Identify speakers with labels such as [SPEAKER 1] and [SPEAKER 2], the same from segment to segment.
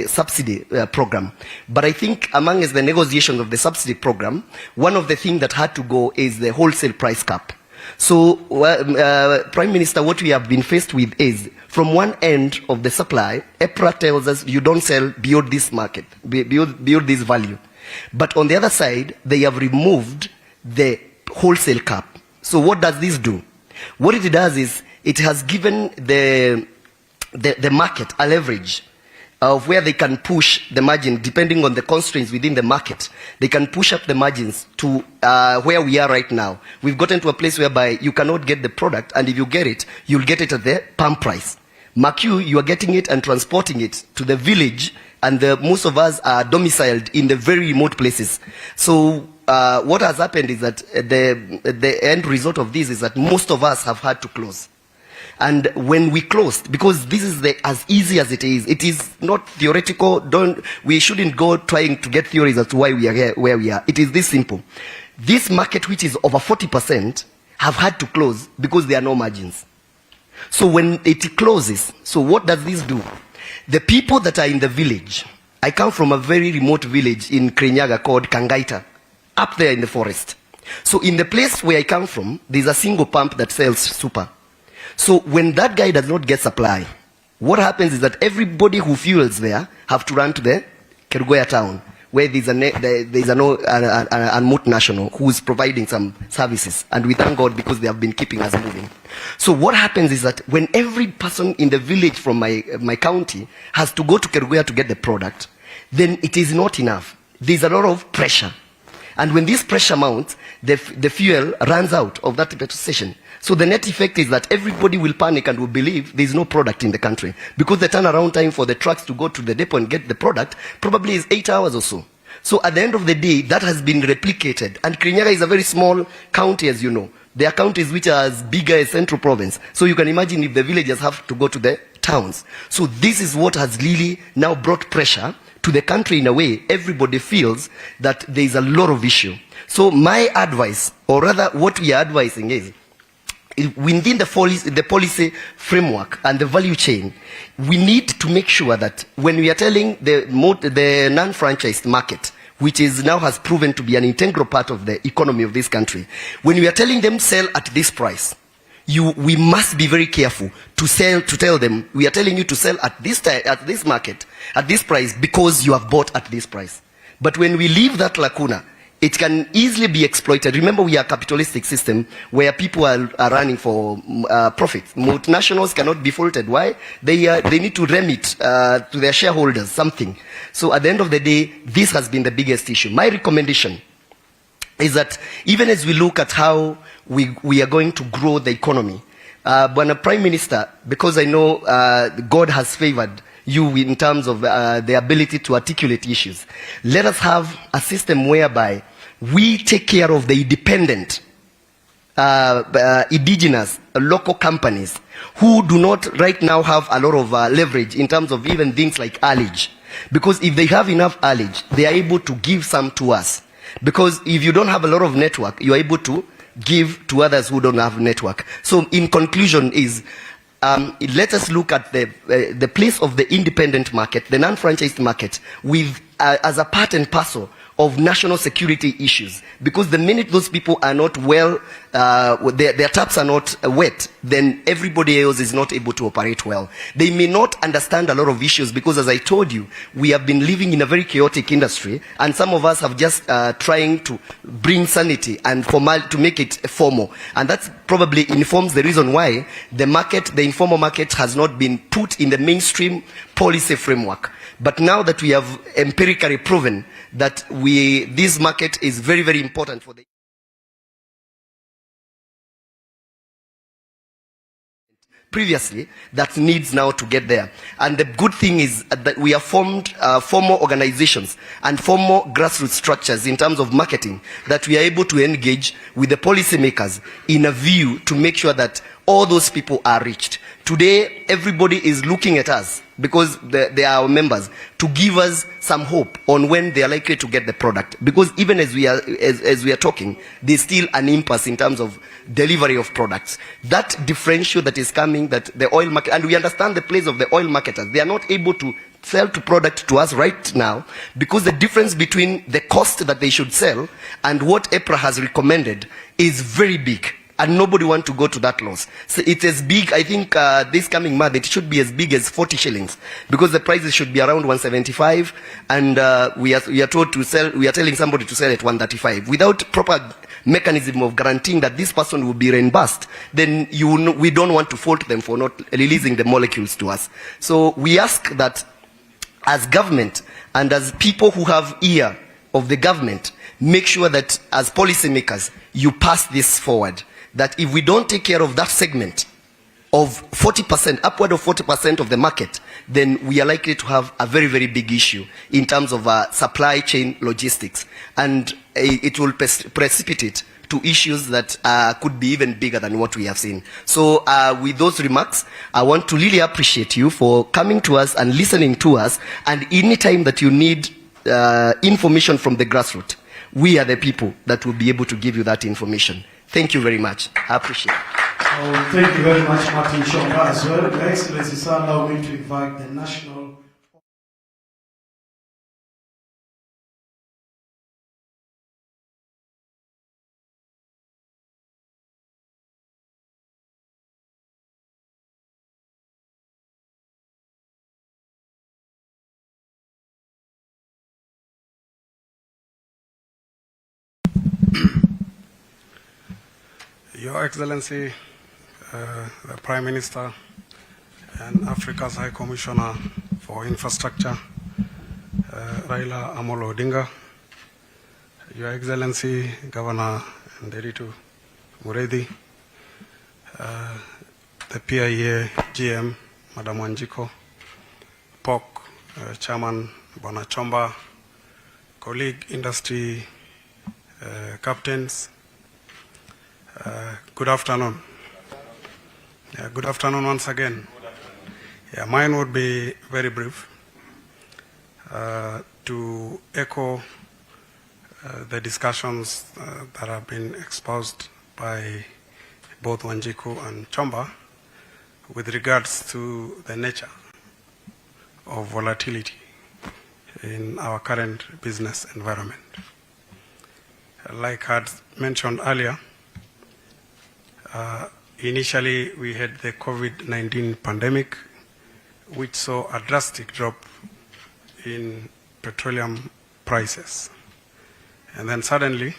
[SPEAKER 1] subsidy program. But I think among the negotiations of the subsidy program, one of the things that had to go is the wholesale price cap. So, Prime Minister, what we have been faced with is, from one end of the supply, EPRA tells us you don't sell beyond this market, beyond this value. But on the other side, they have removed the wholesale cap. So what does this do? What it does is, it has given the market a leverage of where they can push the margin depending on the constraints within the market. They can push up the margins to where we are right now. We've gotten to a place whereby you cannot get the product, and if you get it, you'll get it at the pump price. Mark you are getting it and transporting it to the village, and most of us are domiciled in the very remote places. So what has happened is that the end result of this is that most of us have had to close. And when we closed, because this is as easy as it is not theoretical. We shouldn't go trying to get theories as to why we are here, where we are. It is this simple. This market, which is over 40%, have had to close because there are no margins. So when it closes, so what does this do? The people that are in the village, I come from a very remote village in Kirinyaga called Kangaita, up there in the forest. So in the place where I come from, there's a single pump that sells super. So when that guy does not get supply, what happens is that everybody who fuels there have to run to the Kerugoya town, where there's a multinational who is providing some services. And we thank God because they have been keeping us moving. So what happens is that when every person in the village from my county has to go to Kerugoya to get the product, then it is not enough. There's a lot of pressure. And when this pressure mounts, the fuel runs out of that petrol station. So the net effect is that everybody will panic and will believe there is no product in the country. Because the turnaround time for the trucks to go to the depot and get the product probably is 8 hours or so. So at the end of the day, that has been replicated. And Kirinyaga is a very small county, as you know. There are counties which are as big as Central Province. So you can imagine if the villagers have to go to the towns. So this is what has really now brought pressure to the country in a way. Everybody feels that there is a lot of issue. So my advice, or rather what we are advising is, within the policy framework and the value chain, we need to make sure that when we are telling the non-franchised market, which now has proven to be an integral part of the economy of this country, when we are telling them sell at this price, we must be very careful to tell them we are telling you to sell at this market, at this price, because you have bought at this price. But when we leave that lacuna, it can easily be exploited. Remember, we are a capitalistic system where people are running for profits. Multinationals cannot be faulted. Why? They need to remit to their shareholders something. So at the end of the day, this has been the biggest issue. My recommendation is that even as we look at how we are going to grow the economy, Bwana Prime Minister, because I know God has favored you in terms of the ability to articulate issues, let us have a system whereby we take care of the independent, indigenous, local companies who do not right now have a lot of leverage in terms of even things like haulage. Because if they have enough haulage, they are able to give some to us. Because if you don't have a lot of network, you are able to give to others who don't have network. So in conclusion is, let us look at the place of the independent market, the non-franchised market, with as a part and parcel of national security issues. Because the minute those people are not well, their taps are not wet, then everybody else is not able to operate well. They may not understand a lot of issues because, as I told you, we have been living in a very chaotic industry, and some of us have just trying to bring sanity and to make it formal. And that probably informs the reason why the informal market has not been put in the mainstream policy framework. But now that we have empirically proven that this market is very, very important for the previously, that needs now to get there. And the good thing is that we have formed formal organizations and formal grassroots structures in terms of marketing, that we are able to engage with the policymakers in a view to make sure that all those people are reached. Today, everybody is looking at us because they are our members to give us some hope on when they are likely to get the product. Because even as we are talking, there's still an impasse in terms of delivery of products. That differential that is coming, that the oil market, and we understand the place of the oil marketers, they are not able to sell to product to us right now because the difference between the cost that they should sell and what EPRA has recommended is very big. And nobody wants to go to that loss. So it's as big, I think this coming month, it should be as big as 40 shillings because the prices should be around 175 and we are told to sell, we are telling somebody to sell at 135. Without proper mechanism of guaranteeing that this person will be reimbursed, then we don't want to fault them for not releasing the molecules to us. So we ask that as government and as people who have ear of the government, make sure that as policymakers, you pass this forward. That if we don't take care of that segment of 40%, upward of 40% of the market, then we are likely to have a very, very big issue in terms of supply chain logistics. And it will precipitate to issues that could be even bigger than what we have seen. So with those remarks, I want to really appreciate you for coming to us and listening to us. And anytime that you need information from the grassroots, we are the people that will be able to give you that information. Thank you very much. I appreciate it.
[SPEAKER 2] Oh, thank you very much, Martin Shomba, as well. Your Excellency, sir, allow me to invite the national
[SPEAKER 3] Your Excellency, the Prime Minister and Africa's High Commissioner for Infrastructure, Raila Amolo Odinga, Your Excellency, Governor Nderitu Muredi, the PIA GM, Madam Wanjiko, POC, Chairman Bonachomba, colleague industry captains, good afternoon. Good afternoon once again. Mine would be very brief. To echo the discussions that have been exposed by both Wanjiku and Chomba with regards to the nature of volatility in our current business environment. Like I had mentioned earlier, initially we had the COVID-19 pandemic, which saw a drastic drop in petroleum prices. And then suddenly,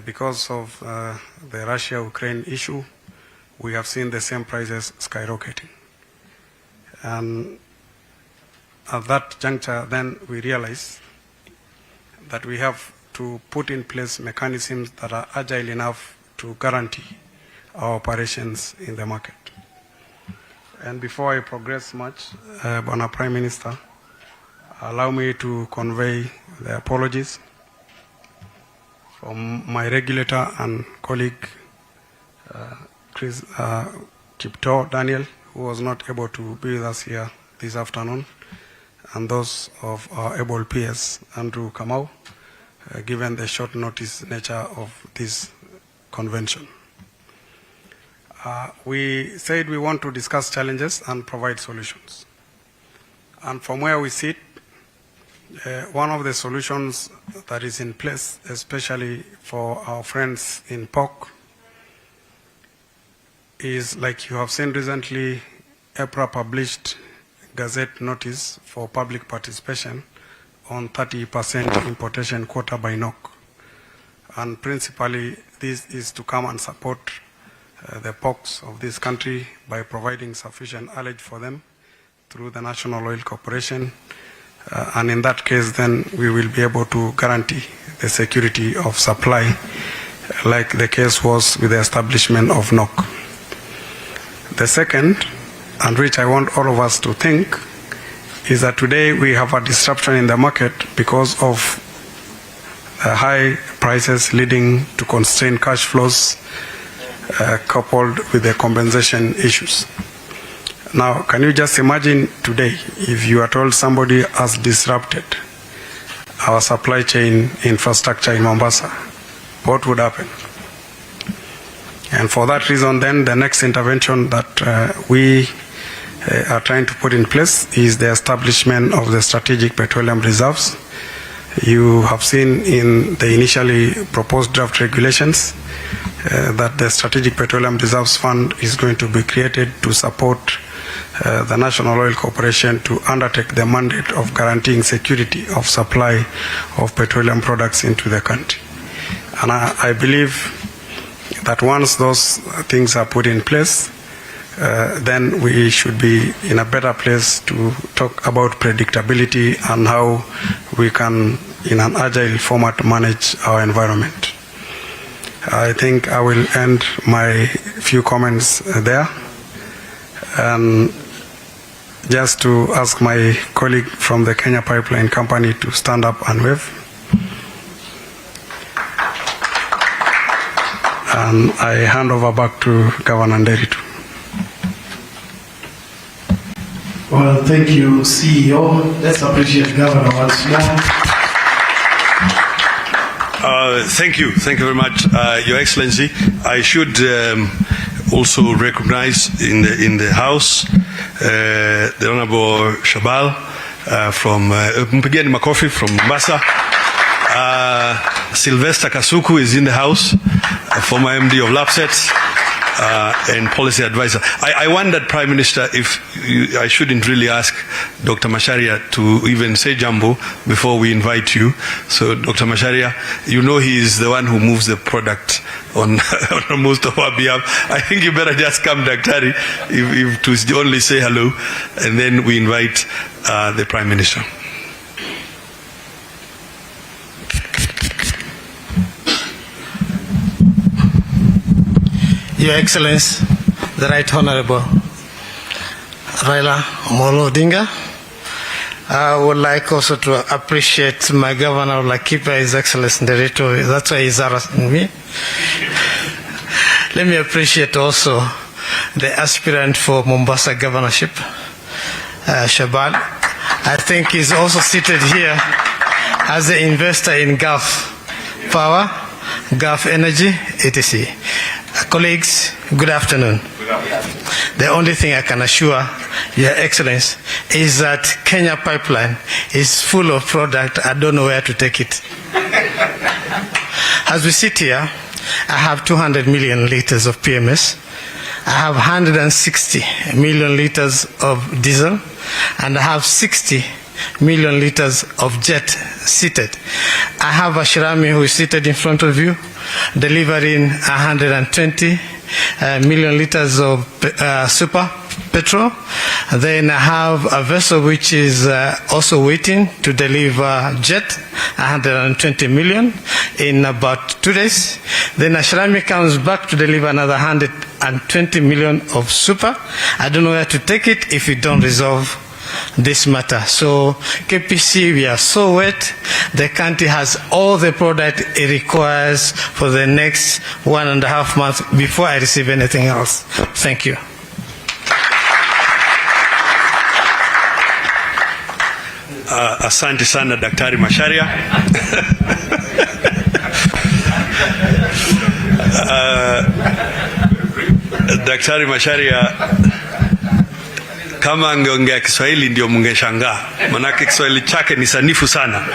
[SPEAKER 3] because of the Russia-Ukraine issue, we have seen the same prices skyrocketing. And at that juncture, then we realized that we have to put in place mechanisms that are agile enough to guarantee our operations in the market. And before I progress much, Bwana Prime Minister, allow me to convey the apologies from my regulator and colleague, Chris Kipto Daniel, who was not able to be with us here this afternoon, and those of our able peers, Andrew Kamau, given the short notice nature of this convention. We said we want to discuss challenges and provide solutions. And from where we sit, one of the solutions that is in place, especially for our friends in POC, is, like you have seen recently, EPRA published Gazette notice for public participation on 30% importation quota by NOC. And principally, this is to come and support the POCs of this country by providing sufficient ullage for them through the National Oil Corporation. And in that case, then we will be able to guarantee the security of supply, like the case was with the establishment of NOC. The second, and which I want all of us to think, is that today we have a disruption in the market because of high prices leading to constrained cash flows coupled with the compensation issues. Now, can you just imagine today if you are told somebody has disrupted our supply chain infrastructure in Mombasa, what would happen? And for that reason, then, the next intervention that we are trying to put in place is the establishment of the strategic petroleum reserves. You have seen in the initially proposed draft regulations that the Strategic Petroleum Reserves Fund is going to be created to support the National Oil Corporation to undertake the mandate of guaranteeing security of supply of petroleum products into the country. And I believe that once those things are put in place, then we should be in a better place to talk about predictability and how we can, in an agile format, manage our environment. I think I will end my few comments there. And just to ask my colleague from the Kenya Pipeline Company to stand up and wave. And I hand over back to Governor Nderitu.
[SPEAKER 2] Well, thank you, CEO. Let's appreciate Governor once more.
[SPEAKER 4] Thank you very much, Your Excellency. I should also recognize in the House the Honorable Shabal from Mpigeni Makofi from Mombasa. Sylvester Kasuku is in the House, former MD of Lapsets and policy advisor. I wondered, Prime Minister, if I shouldn't really ask Dr. Macharia to even say Jambo before we invite you. So, Dr. Macharia, you know he is the one who moves the product on most of our behalf. I think you better just come, Daktari, if to only say hello, and then we invite the Prime Minister.
[SPEAKER 5] Your Excellency, the Right Honorable Raila Amolo Odinga, I would like also to appreciate my Governor of Laikipia, His Excellency Nderitu. That's why he's harassing me. Let me appreciate also the aspirant for Mombasa governorship, Shabal. I think he's also seated here as an investor in Gulf Power, Gulf Energy, etc. Colleagues, good afternoon. The only thing I can assure Your Excellency is that Kenya Pipeline is full of product. I don't know where to take it. As we sit here, I have 200 million liters of PMS. I have 160 million liters of diesel, and I have 60 million liters of jet seated. I have Ashirami who is seated in front of you, delivering 120 million liters of super petrol. Then I have a vessel which is also waiting to deliver jet, 120 million in about 2 days. Then Ashirami comes back to deliver another 120 million of super. I don't know where to take it if we don't resolve this matter. So KPC, we are so wet. The country has all the product it requires for the next 1.5 months before I receive anything else. Thank you.
[SPEAKER 4] Asante sana Daktari Macharia. Daktari Macharia, kama angeongea Kiswahili ndio mungeshangaa, manake Kiswahili chake ni sanifu sana.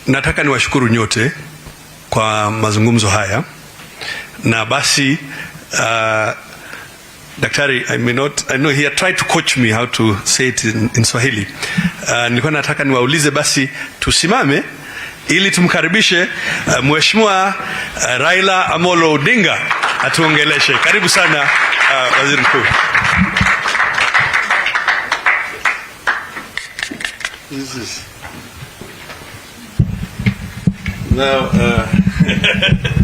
[SPEAKER 4] Nataka niwashukuru nyote kwa mazungumzo haya, na basi Daktari, I know he had tried to coach me how to say it in Swahili. Nilikuwa nataka niwaulize basi tusimame ili tumkaribishe Mheshimiwa Raila Amolo Odinga atuongeleshe. Karibu sana Waziri Mkuu.
[SPEAKER 6] Now,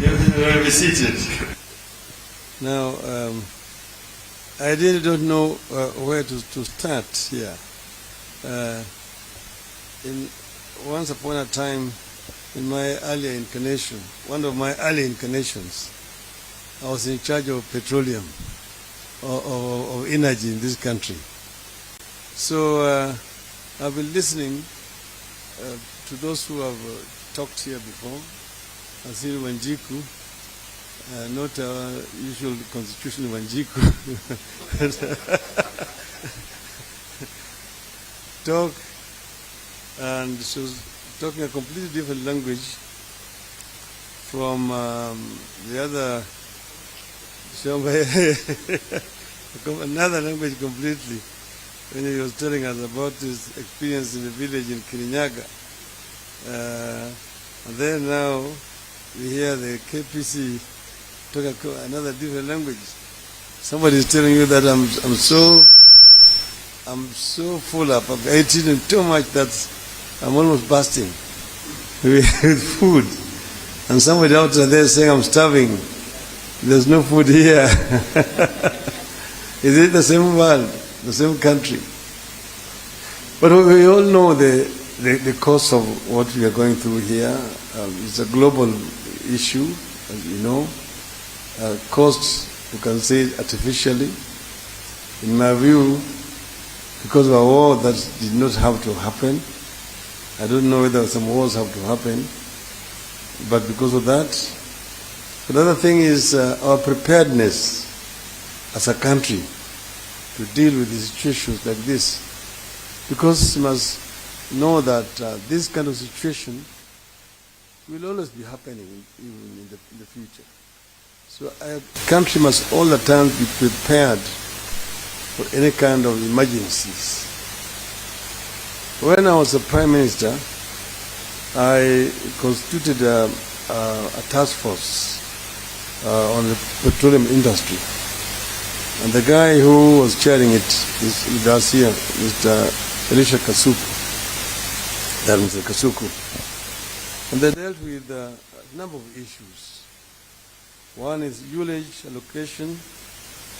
[SPEAKER 6] you be seated. Now, I really don't know where to start here. Once upon a time, in my earlier incarnation, one of my early incarnations, I was in charge of petroleum, of energy in this country. So I've been listening to those who have talked here before. Asiri Wanjiku, not our usual constitution Wanjiku, talk, and she was talking a completely different language from the other, another language completely, when he was telling us about his experience in the village in Kirinyaga. And then now we hear the KPC talk another different language. Somebody is telling you that I'm so full up. I've eaten too much that I'm almost bursting with food. And somebody out there saying I'm starving. There's no food here. Is it the same world, the same country? But we all know the cause of what we are going through here. It's a global issue, as you know. Caused, you can say, artificially. In my view, because of a war that did not have to happen. I don't know whether some wars have to happen, but because of that. Another thing is our preparedness as a country to deal with the situations like this. Because you must know that this kind of situation will always be happening even in the future. So a country must all the time be prepared for any kind of emergencies. When I was a Prime Minister, I constituted a task force on the petroleum industry. And the guy who was chairing it is with us here, Mr. Elisha Kasuku. That Mr. Kasuku. And they dealt with a number of issues. One is ullage allocation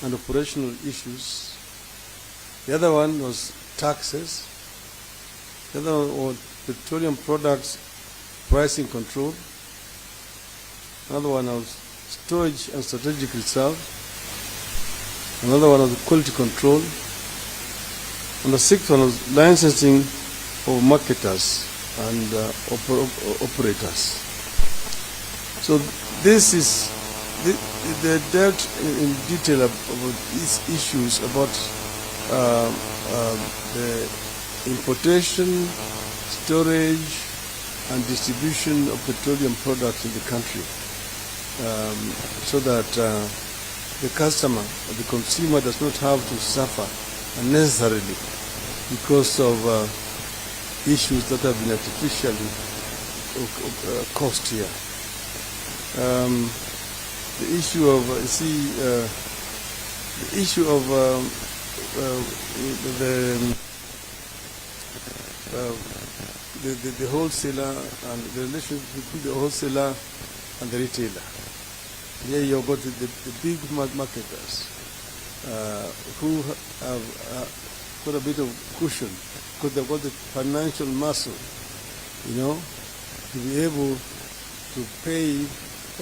[SPEAKER 6] and operational issues. The other one was taxes. The other one was petroleum products pricing control. Another one was storage and strategic reserve. Another one was quality control. And the sixth one was licensing of marketers and operators. So this is, they dealt in detail about these issues about the importation, storage, and distribution of petroleum products in the country, so that the customer or the consumer does not have to suffer unnecessarily because of issues that have been artificially caused here. The issue of the wholesaler and the relationship between the wholesaler and the retailer. Here you've got the big marketers who have got a bit of cushion because they've got the financial muscle, you know, to be able to pay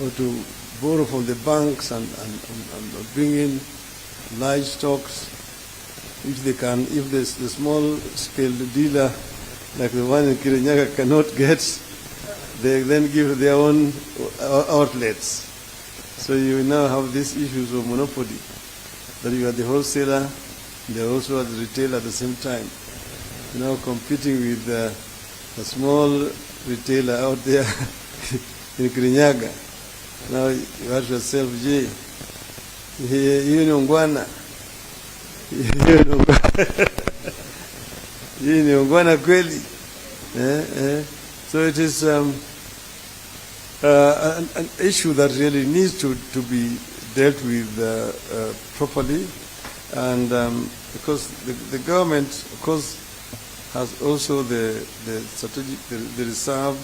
[SPEAKER 6] or to borrow from the banks and bring in large stocks if they can, if the small scale dealer like the one in Kirinyaga cannot get, they then give their own outlets. So you now have these issues of monopoly, that you are the wholesaler, they also are the retailer at the same time. You know, competing with a small retailer out there in Kirinyaga. Now you ask yourself, je, hiyo ni ungwana? Hii ni ungwana kweli? So it is an issue that really needs to be dealt with properly, and because the government, of course, has also the strategic, the reserve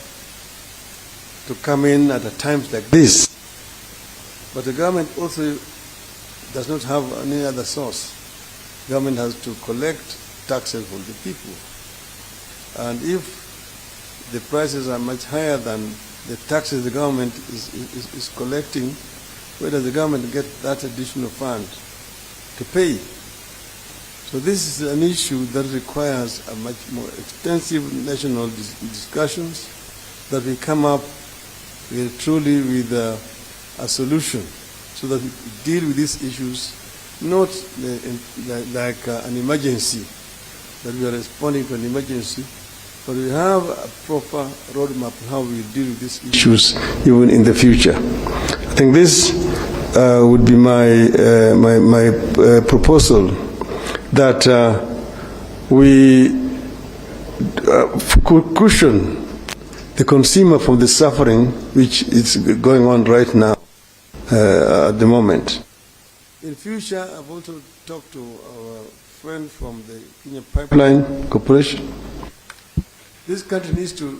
[SPEAKER 6] to come in at times like this. But the government also does not have any other source. Government has to collect taxes from the people. And if the prices are much higher than the taxes the government is collecting, where does the government get that additional fund to pay? So this is an issue that requires a much more extensive national discussions, that we come up truly with a solution so that we deal with these issues, not like an emergency, that we are responding to an emergency, but we have a proper roadmap on how we deal with these issues even in the future. I think this would be my proposal, that we could cushion the consumer from the suffering which is going on right now at the moment. In future, I've also talked to our friend from the Kenya Pipeline Corporation. This country needs to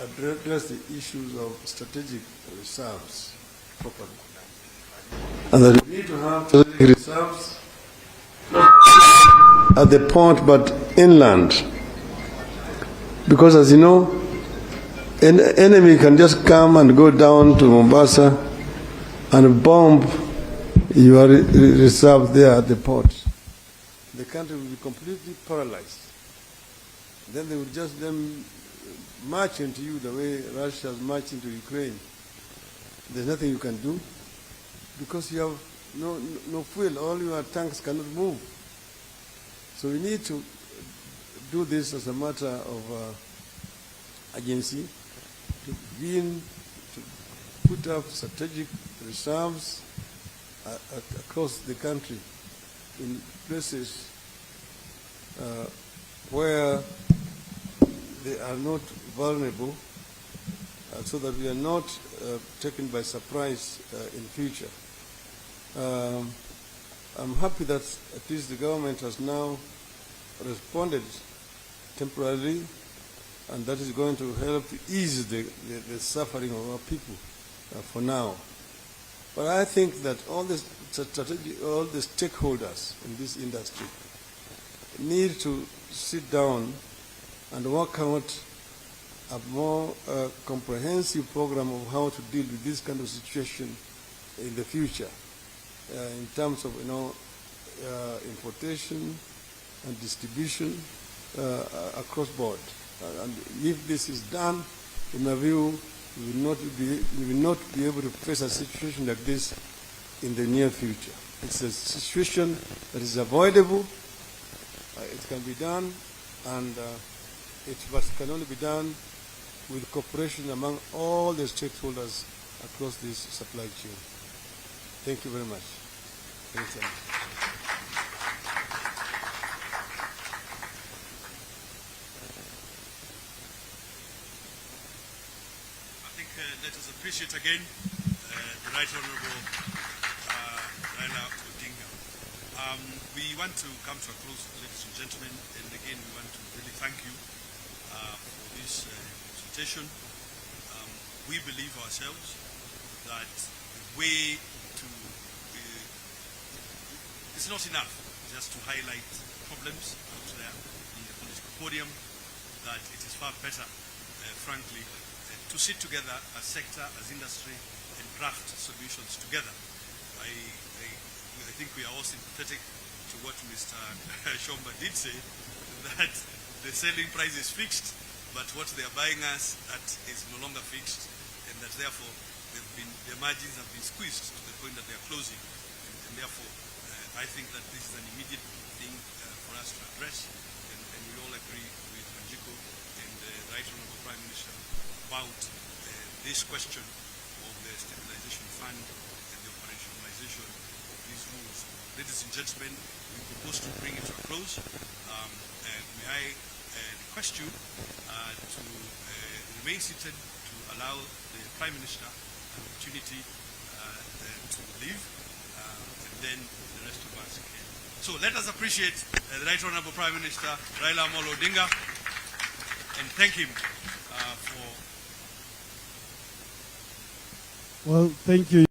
[SPEAKER 6] address the issues of strategic reserves properly. And that we need to have strategic reserves not at the port but inland. Because as you know, an enemy can just come and go down to Mombasa and bomb your reserve there at the port. The country will be completely paralyzed. Then they will just march into you the way Russia has marched into Ukraine. There's nothing you can do because you have no fuel. All your tanks cannot move. So we need to do this as a matter of urgency, to begin to put up strategic reserves across the country in places where they are not vulnerable, so that we are not taken by surprise in future. I'm happy that at least the government has now responded temporarily, and that is going to help ease the suffering of our people for now. But I think that all the stakeholders in this industry need to sit down and work out a more comprehensive program of how to deal with this kind of situation in the future, in terms of importation and distribution across board. And if this is done, in my view, we will not be able to face a situation like this in the near future. It's a situation that is avoidable. It can be done, and it can only be done with cooperation among all the stakeholders across this supply chain. Thank you very much. Thanks so much.
[SPEAKER 4] Let us appreciate again the Right Honourable Raila Odinga. We want to come to a close, ladies and gentlemen, and again we want to really thank you for this presentation. We believe ourselves that the way to it's not enough just to highlight problems out there in the political podium, that it is far better, frankly, to sit together as sector, as industry, and craft solutions together. I think we are all sympathetic to what Mr. Shomba did say, that the selling price is fixed, but what they are buying us at is no longer fixed, and that therefore their margins have been squeezed to the point that they are closing. And therefore, I think that this is an immediate thing for us to address, and we all agree with Manjiko and the Right Honourable Prime Minister about this question of the stabilization fund and the operationalization of these rules. Ladies and gentlemen, we propose to bring it to a close. May I request you to remain seated to allow the Prime Minister an opportunity to leave, and then the rest of us can. So let us appreciate the Right Honourable Prime Minister Raila Amolo Odinga and thank him for.
[SPEAKER 2] Well, thank you.